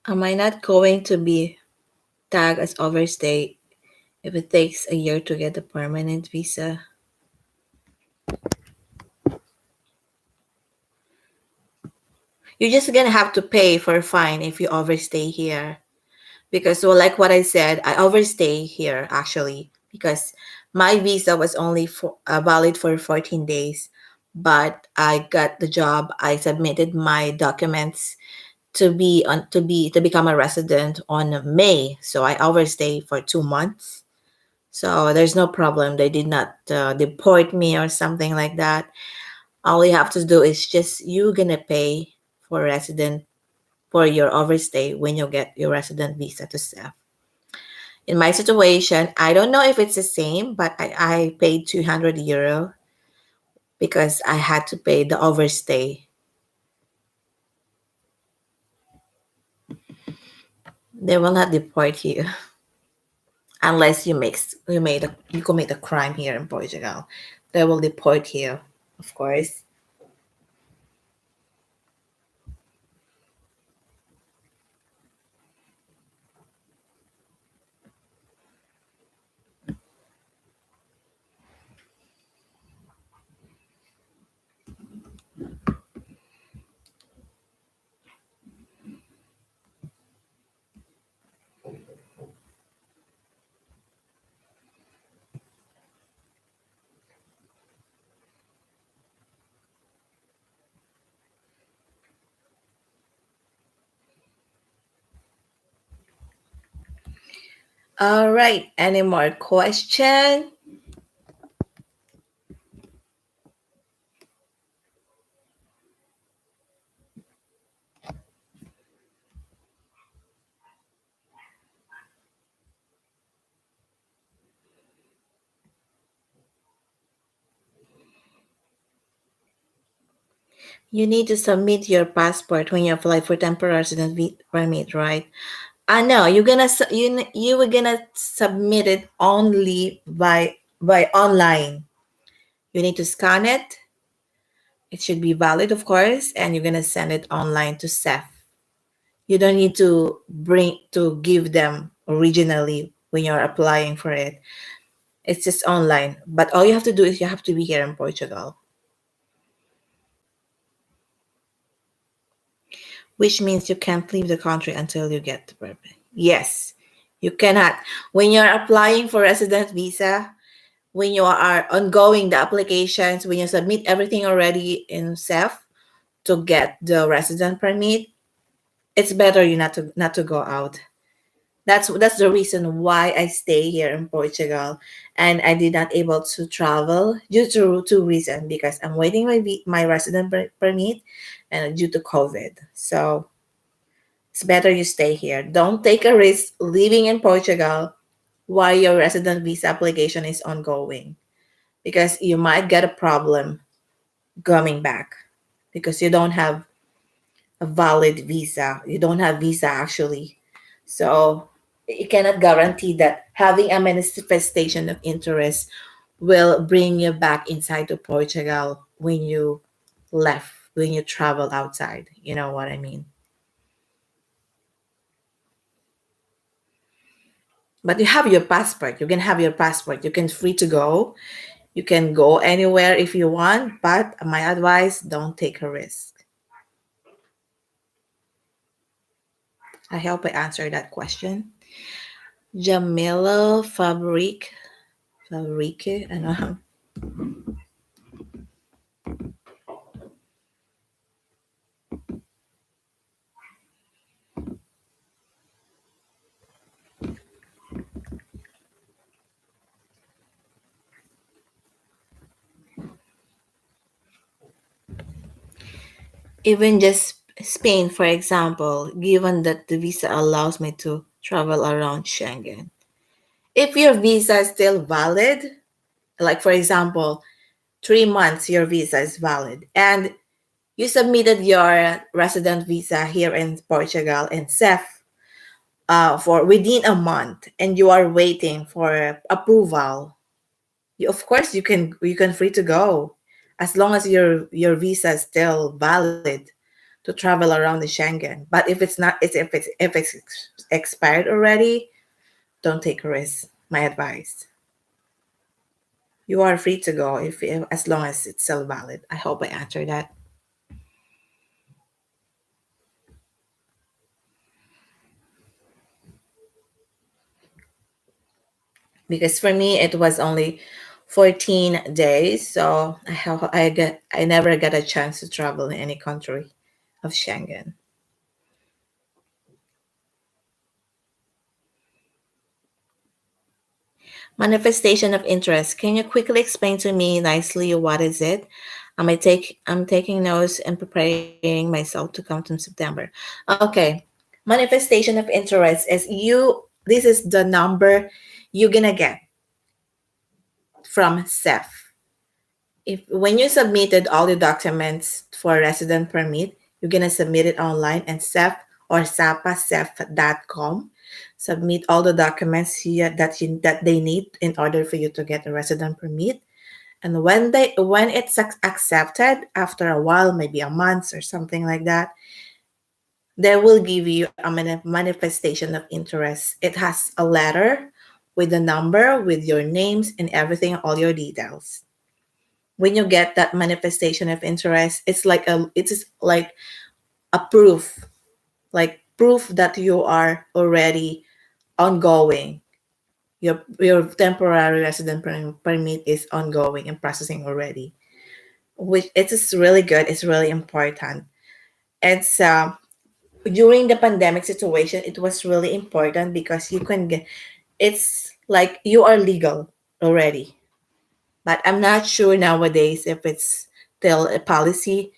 am I not going to be tagged as overstay If it takes a year to get a permanent visa, you're just gonna have to pay for a fine if you overstay here. Because, so like what I said, I overstay here actually because my visa was only valid for 14 days, but I got the job. I submitted my documents to become a resident on May, so I overstay for 2 months. So there's no problem. They did not deport me or something like that. All you have to do is just you gonna pay for resident for your overstay when you get your resident visa to SEF. In my situation, I don't know if it's the same, but I paid 200 euro because I had to pay the overstay. They will not deport you unless you commit a crime here in Portugal. They will deport you, of course. All right. Any more question? You need to submit your passport when you apply for temporary resident permit, right? No, you were gonna submit it only by online. You need to scan it. It should be valid, of course, and you're gonna send it online to SEF. You don't need to give them originally when you're applying for it. It's just online. But all you have to do is you have to be here in Portugal, which means you can't leave the country until you get the permit. Yes, you cannot. When you're applying for resident visa, when you are ongoing the applications, when you submit everything already in SEF to get the resident permit, it's better you not to go out. That's the reason why I stay here in Portugal, and I did not able to travel due to two reasons, because I'm waiting my resident permit and due to COVID. So it's better you stay here. Don't take a risk living in Portugal while your resident visa application is ongoing, because you might get a problem coming back because you don't have a valid visa. You don't have visa actually. So you cannot guarantee that having a manifestation of interest will bring you back inside to Portugal when you left, when you travel outside. You know what I mean? But you have your passport. You can have your passport. You can free to go. You can go anywhere if you want, but my advice, don't take a risk. I hope I answered that question. Jamila Fabrique, I know. Even just Spain, for example, given that the visa allows me to travel around Schengen. If your visa is still valid, like for example, 3 months your visa is valid, and you submitted your resident visa here in Portugal and SEF for within a month, and you are waiting for approval, of course you can free to go as long as your visa is still valid to travel around the Schengen. But if it's not, it's if it's expired already, don't take a risk. my advice. You are free to go if as long as it's still valid. I hope I answered that. Because for me it was only 14 days, so I never got a chance to travel in any country of Schengen. Manifestation of interest. Can you quickly explain to me nicely what is it? I'm taking notes and preparing myself to come to September. Okay. Manifestation of interest is this is the number you're gonna get from SEF. If when you submitted all the documents for resident permit, you're gonna submit it online and SEF or sapasef.com. Submit all the documents here that they need in order for you to get a resident permit. And when it's accepted after a while, maybe a month or something like that, they will give you a manifestation of interest. It has a letter with the number, with your names and everything, all your details. When you get that manifestation of interest, it's like a proof that you are already ongoing. Your temporary resident permit is ongoing and processing already, which it is really good. It's really important. It's during the pandemic situation, it was really important because you can get. It's like you are legal already, but I'm not sure nowadays if it's still a policy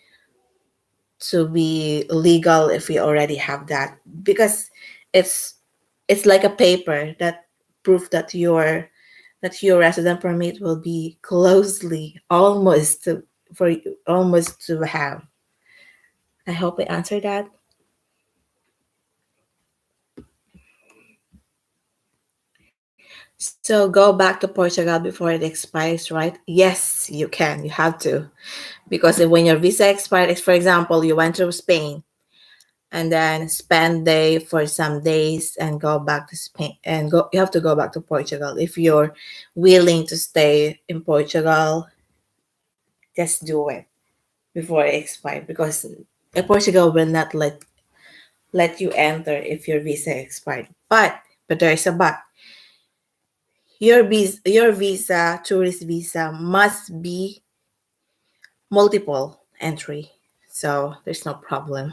to be legal if we already have that, because it's it's like a paper that proof that your resident permit will be closely almost to, for you almost to have. I hope I answered that. So go back to Portugal before it expires, right? Yes, you can. You have to. Because when your visa expires, for example, you went to Spain and then spend day for some days and go back to Spain and go you have to go back to Portugal. If you're willing to stay in Portugal, just do it before it expires, because Portugal will not let you enter if your visa expired. But there is a but. Your visa, tourist visa, must be multiple entry. So there's no problem,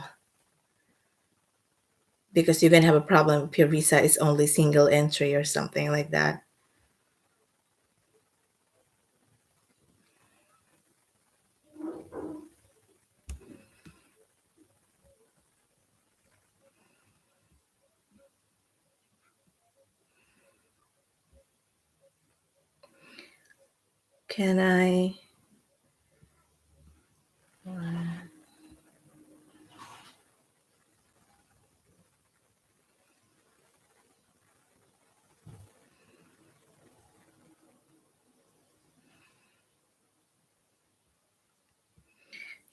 because you're gonna have a problem if your visa is only single entry or something like that. Can I?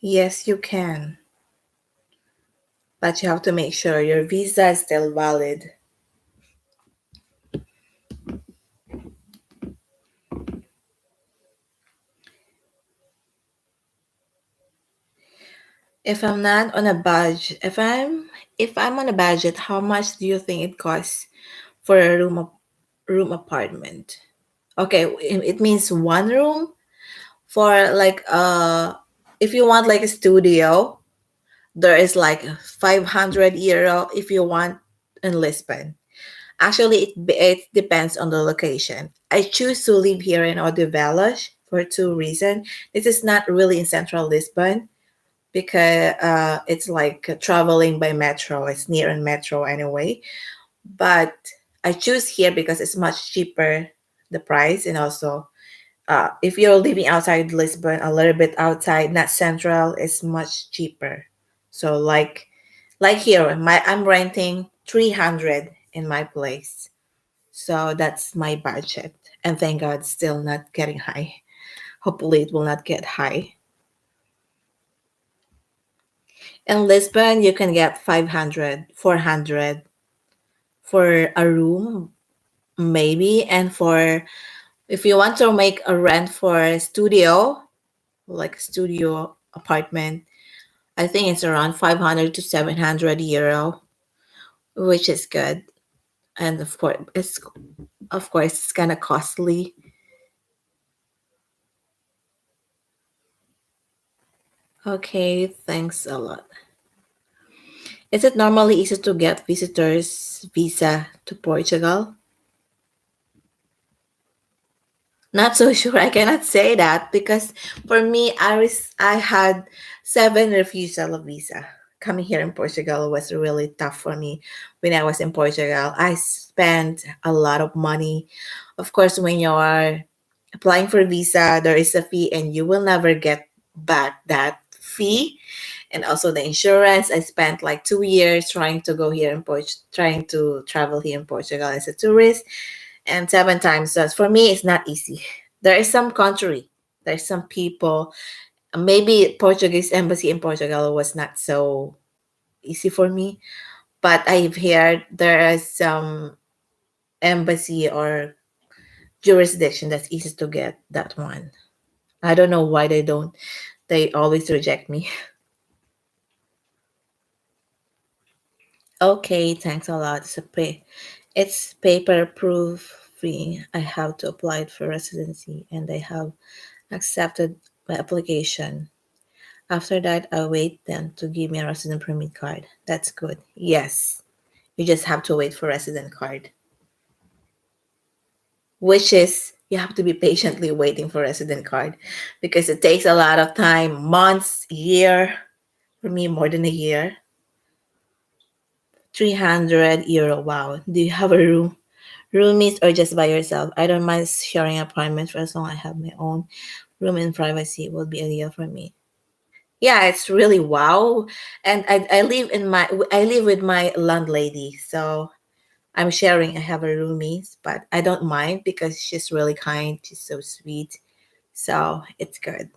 Yes, you can, but you have to make sure your visa is still valid. If I'm not on a budget, if I'm on a budget, how much do you think it costs for a room apartment? Okay, it means one room for like if you want like a studio, there is like 500 euro if you want in Lisbon. Actually, it depends on the location. I choose to live here in Odivelas for two reasons. This is not really in central Lisbon, because it's like traveling by metro. It's near in metro anyway. But I choose here because it's much cheaper, the price, and also if you're living outside Lisbon, a little bit outside, not central, it's much cheaper. So like here, I'm renting 300 in my place. So that's my budget. And thank God, still not getting high. Hopefully, it will not get high. In Lisbon, you can get 500, 400 for a room. maybe. And for if you want to make a rent for a studio, like a studio apartment, I think it's around 500 to 700 euro, which is good. And of course it's kind of costly. Okay, thanks a lot. Is it normally easy to get visitors visa to Portugal? Not so sure. I cannot say that because for me, I had seven refusal of visa. Coming here in Portugal was really tough for me. When I was in Portugal, I spent a lot of money. Of course, when you are applying for visa, there is a fee, and you will never get back that fee. And also the insurance. I spent like 2 years trying to go here in trying to travel here in Portugal as a tourist, and seven times. So for me, it's not easy. There is some country, there's some people. Maybe Portuguese embassy in Portugal was not so easy for me, but I've heard there is some embassy or jurisdiction that's easy to get that one. I don't know why they don't. They always reject me. Okay, thanks a lot. It's paper proof free. I have to apply it for residency, and they have accepted my application. After that, I wait them to give me a resident permit card. That's good. Yes, you just have to wait for resident card, which is you have to be patiently waiting for resident card because it takes a lot of time, months, year. For me, more than a year. 300 euro. Wow. Do you have a roomies or just by yourself? I don't mind sharing apartment for as long as I have my own room and privacy will be ideal for me. Yeah, it's really wow. And I live with my landlady, so I'm sharing. I have a roomie, but I don't mind because she's really kind. She's so sweet, so it's good.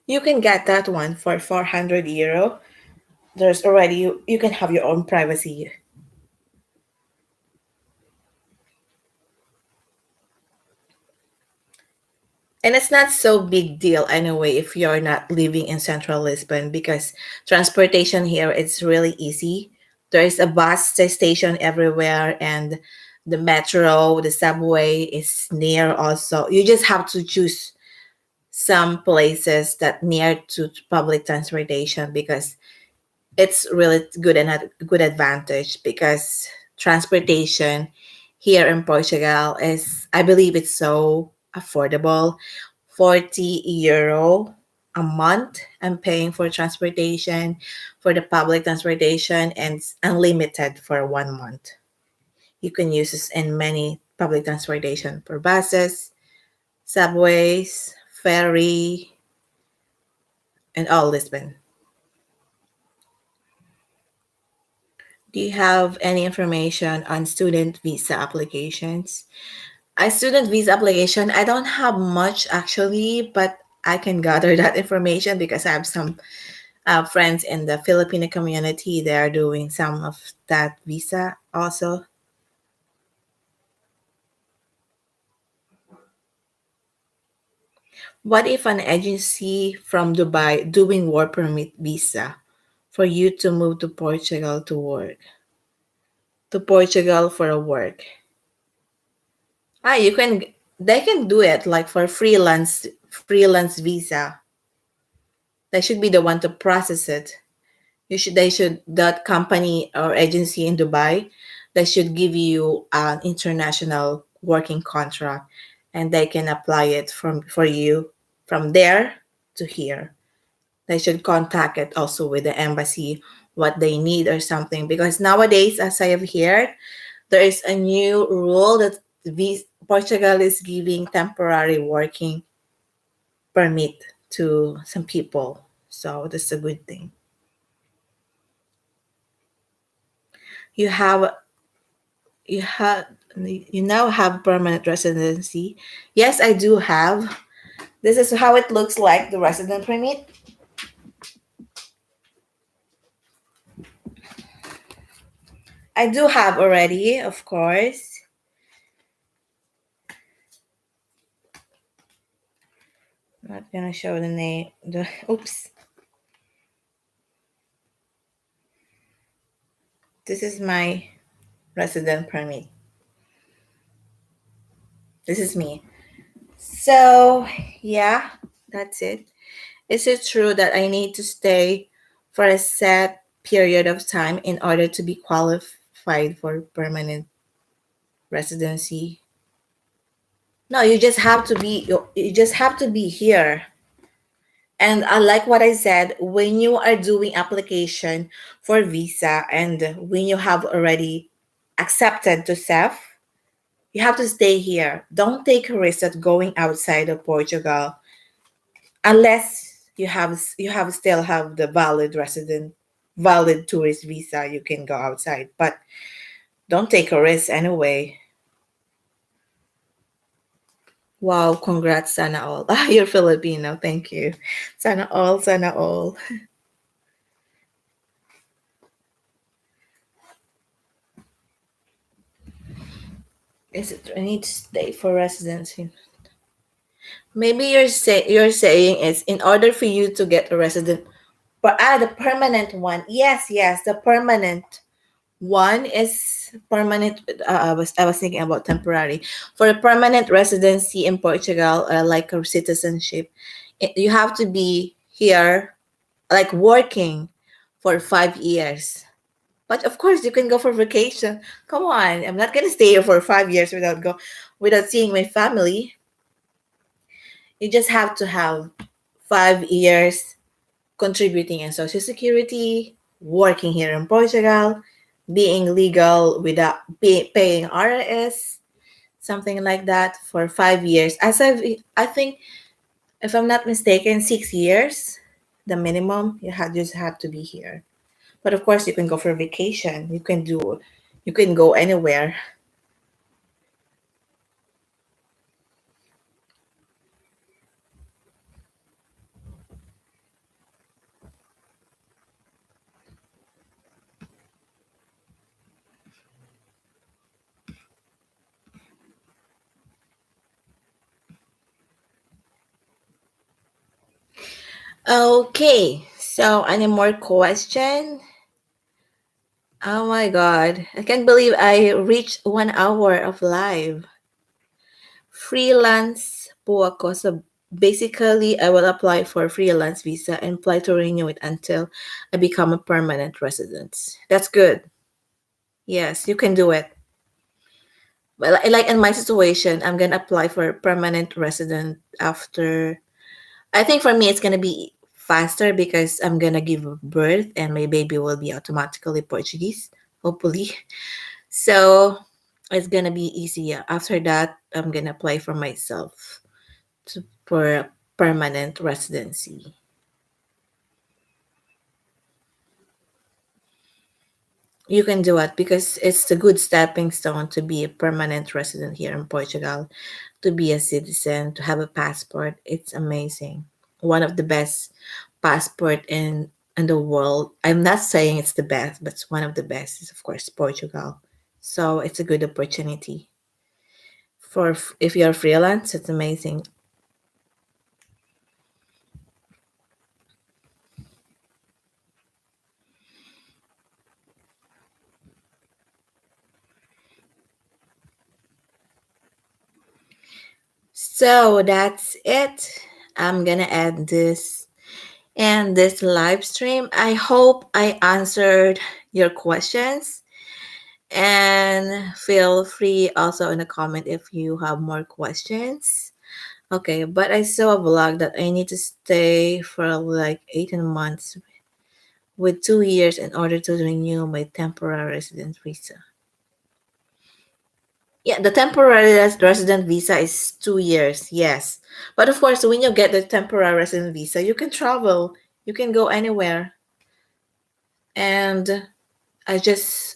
You can get that one for 400 euro. There's already you can have your own privacy. And it's not so big deal anyway if you're not living in central Lisbon because transportation here is really easy. There is a station everywhere, and the metro, the subway is near also. You just have to choose some places that near to public transportation because it's really good and a good advantage because transportation here in Portugal is, I believe, it's so affordable. 40 euro a month I'm paying for transportation, for the public transportation, and it's unlimited for 1 month. You can use this in many public transportation for buses, subways, ferry, and all Lisbon. Do you have any information on student visa applications? A student visa application, I don't have much actually, but I can gather that information because I have some friends in the Filipino community. They are doing some of that visa also. What if an agency from Dubai doing work permit visa for you to move to Portugal to work? To Portugal for a work. You can they can do it like for freelance visa. They should be the one to process it. They should that company or agency in Dubai, they should give you an international working contract, and they can apply it from for you from there to here. They should contact it also with the embassy what they need or something because nowadays, as I have heard, there is a new rule that Portugal is giving temporary working permit to some people. So that's a good thing. You have you have you now have permanent residency. Yes, I do have. This is how it looks like the resident permit. I do have already, of course. Not gonna show the name. The oops. This is my resident permit. This is me. So yeah, that's it. Is it true that I need to stay for a set period of time in order to be qualified for permanent residency? No, you just have to be here. And I like what I said, when you are doing application for visa and when you have already accepted to SEF, you have to stay here. Don't take a risk at going outside of Portugal unless you have still have the valid tourist visa. You can go outside, but don't take a risk anyway. Wow, congrats, sana all. Ah, you're Filipino. Thank you. Sana all, sana all. Is it I need to stay for residency? Maybe you're saying is in order for you to get a resident, but the permanent one. Yes, yes, the permanent one is permanent. I was thinking about temporary. For a permanent residency in Portugal, like a citizenship, you have to be here, like working for 5 years. But of course, you can go for vacation. Come on, I'm not gonna stay here for 5 years without seeing my family. You just have to have 5 years contributing in Social Security, working here in Portugal, being legal without paying RS, something like that for 5 years. I think, if I'm not mistaken, 6 years, the minimum. Just have to be here. But of course, you can go for vacation. You can go anywhere. Okay, so any more question? Oh my god, I can't believe I reached 1 hour of live. Freelance po ako. So basically, I will apply for a freelance visa and apply to renew it until I become a permanent resident. That's good. Yes, you can do it. Well, like in my situation, I'm gonna apply for a permanent resident after. I think for me, it's gonna be faster because I'm gonna give birth and my baby will be automatically Portuguese, hopefully. So it's gonna be easier. After that, I'm gonna apply for myself for a permanent residency. You can do it because it's a good stepping stone to be a permanent resident here in Portugal, to be a citizen, to have a passport. It's amazing. One of the best passport in the world. I'm not saying it's the best, but it's one of the best is of course Portugal. So it's a good opportunity for if you're freelance. It's amazing. So that's it. I'm gonna add this and this live stream. I hope I answered your questions. And feel free also in the comment if you have more questions. Okay, but I saw a blog that I need to stay for like 18 months with 2 years in order to renew my temporary resident visa. Yeah, the temporary resident visa is 2 years, yes. But of course, when you get the temporary resident visa, you can travel, you can go anywhere. And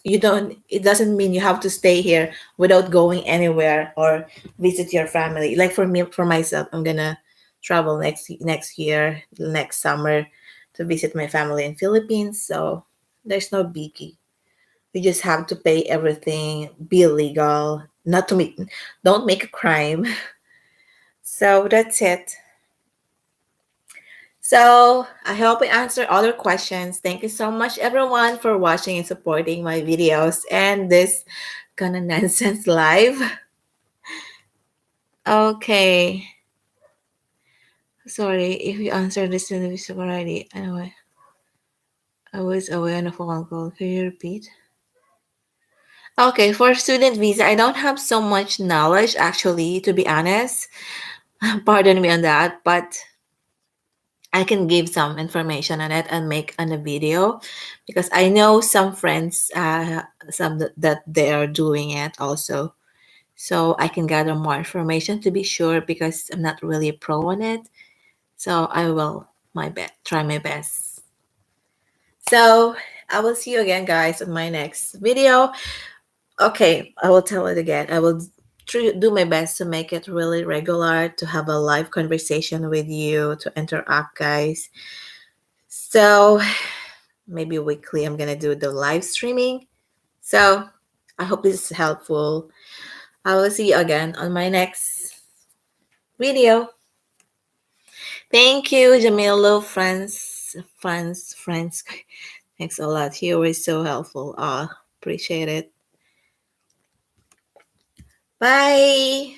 you don't, it doesn't mean you have to stay here without going anywhere or visit your family. Like for me, for myself, I'm gonna travel next year, next summer, to visit my family in Philippines. So there's no biggie. You just have to pay everything, be legal, not to make, don't make a crime. So that's it. So I hope I answered all your questions. Thank you so much, everyone, for watching and supporting my videos and this kind of nonsense live. Okay. Sorry if you answered this in the video already. Anyway, I was away on a phone call. Can you repeat? Okay, for student visa, I don't have so much knowledge actually, to be honest. Pardon me on that, but I can give some information on it and make on a video because I know some friends, some that they are doing it also. So I can gather more information to be sure because I'm not really a pro on it. So I will try my best. So I will see you again, guys, on my next video. Okay, I will tell it again. I will do my best to make it really regular, to have a live conversation with you, to interact, guys. So maybe weekly, I'm gonna do the live streaming. So I hope this is helpful. I will see you again on my next video. Thank you, Jamilo, friends. Thanks a lot. You were so helpful. Appreciate it. Bye.